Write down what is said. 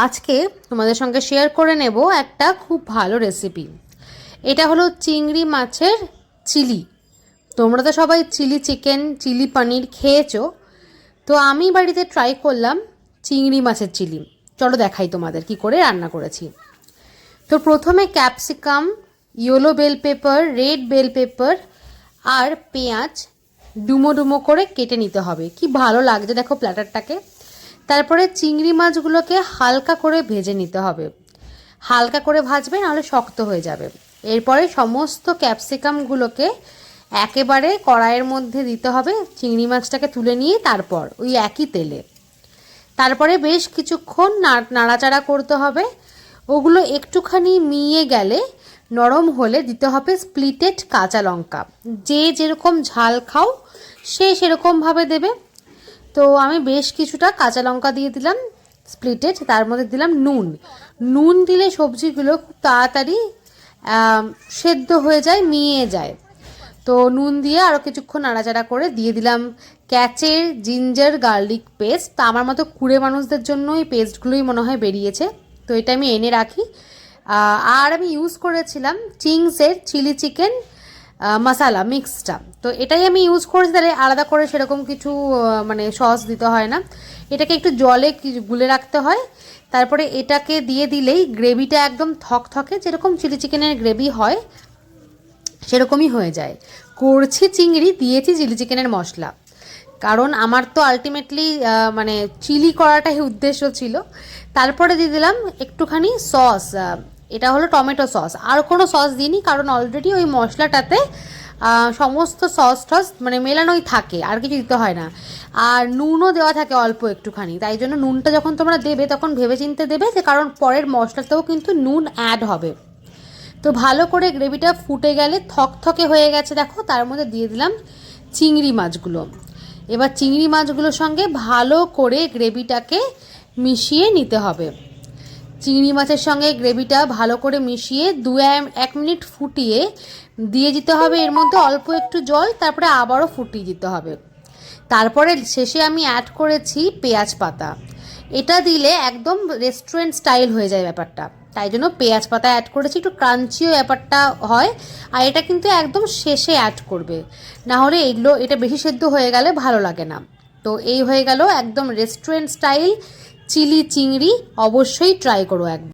আজকে তোমাদের সঙ্গে শেয়ার করে নেব একটা খুব ভালো রেসিপি। এটা হলো চিংড়ি মাছের চিলি। তোমরা তো সবাই চিলি চিকেন, চিলি পনির খেয়েছো, তো আমি বাড়িতে ট্রাই করলাম চিংড়ি মাছের চিলি। চলো দেখাই তোমাদের কি করে রান্না করেছি। তো প্রথমে capsicum, yellow bell pepper, red bell pepper আর পেঁয়াজ ডুমো ডুমো করে কেটে নিতে হবে। কি ভালো লাগছে দেখো প্ল্যাটারটাকে। তারপরে চিংড়ি মাছগুলোকে হালকা করে ভেজে নিতে হবে। হালকা করে ভাজবে, নাহলে শক্ত হয়ে যাবে। এরপরে সমস্ত ক্যাপসিকামগুলোকে একেবারে কড়াইয়ের মধ্যে দিতে হবে, চিংড়ি মাছটাকে তুলে নিয়ে তারপর ওই একই তেলে। তারপরে বেশ কিছুক্ষণ নাড়াচাড়া করতে হবে। ওগুলো একটুখানি মিয়ে গেলে, নরম হলে দিতে হবে স্প্লিটেড কাঁচা লঙ্কা। যে যেরকম ঝাল খাও সে সেরকমভাবে দেবে। তো আমি বেশ কিছুটা কাঁচা লঙ্কা দিয়ে দিলাম স্প্লিটেড, তার মধ্যে দিলাম নুন দিলে সবজিগুলো খুব তাড়াতাড়ি সেদ্ধ হয়ে যায়, মিয়ে যায়। তো নুন দিয়ে আরও কিছুক্ষণ নাড়াচাড়া করে দিয়ে দিলাম ক্যাচের জিঞ্জার গার্লিক পেস্ট। তা আমার মতো কুড়ে মানুষদের জন্য এই পেস্টগুলোই মনে হয় বেরিয়েছে, তো এটা আমি এনে রাখি। আর আমি ইউজ করেছিলাম চিংসের চিলি চিকেন মশালা মিক্সটা, তো এটাই আমি ইউজ করেছি। তাহলে আলাদা করে সেরকম কিছু মানে সস দিতে হয় না। এটাকে একটু জলে গুলে রাখতে হয়, তারপরে এটাকে দিয়ে দিলেই গ্রেভিটা একদম থকথকে, যেরকম চিলি চিকেনের গ্রেভি হয় সেরকমই হয়ে যায়। করছি চিংড়ি, দিয়েছি চিলি চিকেনের মশলা, কারণ আমার তো আলটিমেটলি মানে চিলি করাটাই উদ্দেশ্য ছিল। তারপরে দিয়ে দিলাম একটুখানি সস, এটা হলো টমেটো সস। আর কোনো সস দিইনি, কারণ অলরেডি ওই মশলাটাতে সমস্ত সস টস মানে মেলানোই থাকে, আর কিছু দিতে হয় না। আর নুনও দেওয়া থাকে অল্প একটুখানি, তাই জন্য নুনটা যখন তোমরা দেবে তখন ভেবেচিন্তে দেবে, যে কারণ পরের মশলাতেও কিন্তু নুন অ্যাড হবে। তো ভালো করে গ্রেভিটা ফুটে গেলে থকথকে হয়ে গেছে দেখো, তার মধ্যে দিয়ে দিলাম চিংড়ি মাছগুলো। এবার চিংড়ি মাছগুলোর সঙ্গে ভালো করে গ্রেভিটাকে মিশিয়ে নিতে হবে। চিংড়ি মাছের সঙ্গে গ্রেভিটা ভালো করে মিশিয়ে 1 মিনিট ফুটিয়ে দিয়ে দিতে হবে এর মধ্যে অল্প একটু জল, তারপরে আবারও ফুটিয়ে দিতে হবে। তারপরে শেষে আমি অ্যাড করেছি পেঁয়াজ পাতা। এটা দিলে একদম রেস্টুরেন্ট স্টাইল হয়ে যায় ব্যাপারটা, তাই জন্য পেঁয়াজ পাতা অ্যাড করেছি, একটু ক্রাঞ্চিও ব্যাপারটা হয়। আর এটা কিন্তু একদম শেষে অ্যাড করবে, না হলে এটা বেশি সেদ্ধ হয়ে গেলে ভালো লাগে না। তো এই হয়ে গেল একদম রেস্টুরেন্ট স্টাইল চিলি চিংড়ি। অবশ্যই ট্রাই করো একবার।